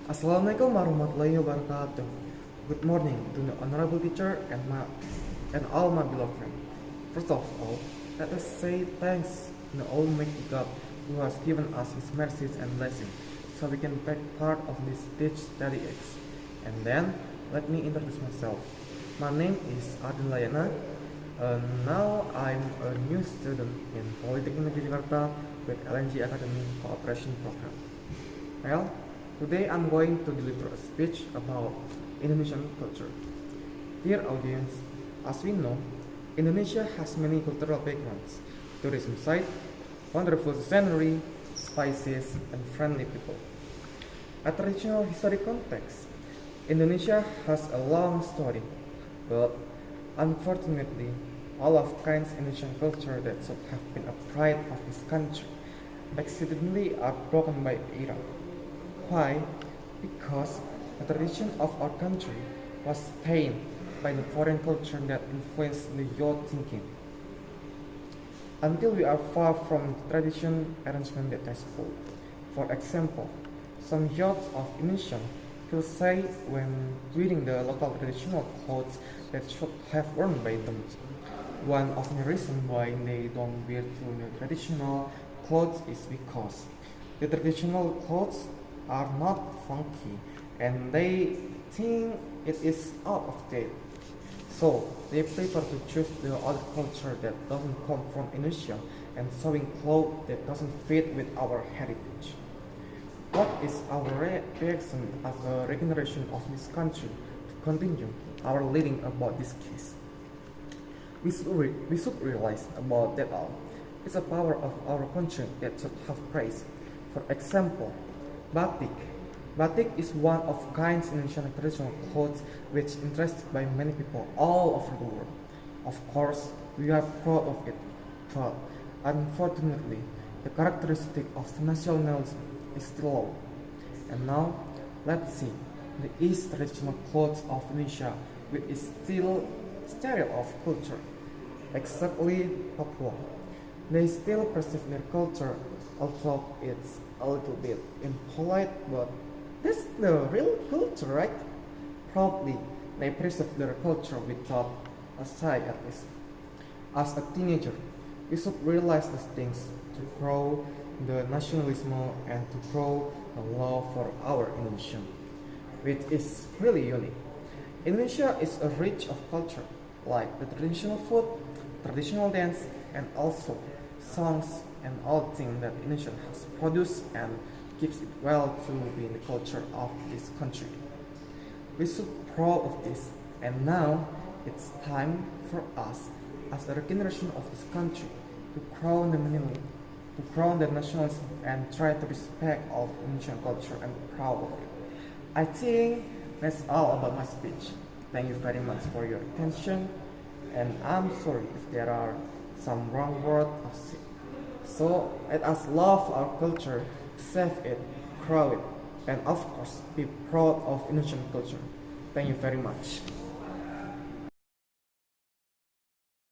Assalamualaikum warahmatullahi wabarakatuh. Good morning to the honorable teacher and all my beloved friends. First of all, let us say thanks to the Almighty God who has given us His mercies and blessings, so we can take part of this stage study X. And then let me introduce myself. My name is Ardin Layana. Now I'm a new student in Polytechnic Negeri Jakarta with LNG Academy Cooperation Program. Well, today I'm going to deliver a speech about Indonesian culture. Dear audience, as we know, Indonesia has many cultural backgrounds: tourism site, wonderful scenery, spices, and friendly people. A traditional historic context, Indonesia has a long story, but unfortunately, all of kinds Indonesian culture that should have been a pride of this country accidentally are broken by era. Why? Because the tradition of our country was stained by the foreign culture that influenced the youth thinking. Until we are far from the tradition arrangement that has pulled. For example, some youths of Indonesia feel shy when wearing the local traditional clothes that should have worn by them. One of the reasons why they don't wear the traditional clothes is because the traditional clothes are not funky and they think it is out of date. So they prefer to choose the other culture that doesn't come from Indonesia and sewing clothes that doesn't fit with our heritage. What is our reaction as a regeneration of this country to continue our leading about this case? We should realize about that all. It's a power of our country that should have praise. For example, batik. Batik is one of kinds Indonesian traditional clothes which interested by many people all over the world. Of course, we are proud of it, but unfortunately, the characteristic of nationalism is still low. And now, let's see the East traditional clothes of Indonesia, which is still sterile of culture, exactly Papua. They still perceive their culture, although it's a little bit impolite, but that's the real culture, right? Proudly, they preserve their culture without a sigh at least. As a teenager, we should realize these things to grow the nationalism and to grow the love for our Indonesia, which is really unique. Indonesia is a rich of culture, like the traditional food, traditional dance, and also songs and all things that Indonesia has produced and keeps it well to be in the culture of this country. We should be proud of this, and now it's time for us as a regeneration of this country to crown the meaning, to crown the nationalism and try to respect all of Indonesian culture and be proud of it. I think that's all about my speech. Thank you very much for your attention, and I'm sorry if there are some wrong words or say. So let us love our culture, save it, grow it, and of course be proud of Indonesian culture. Thank you very much.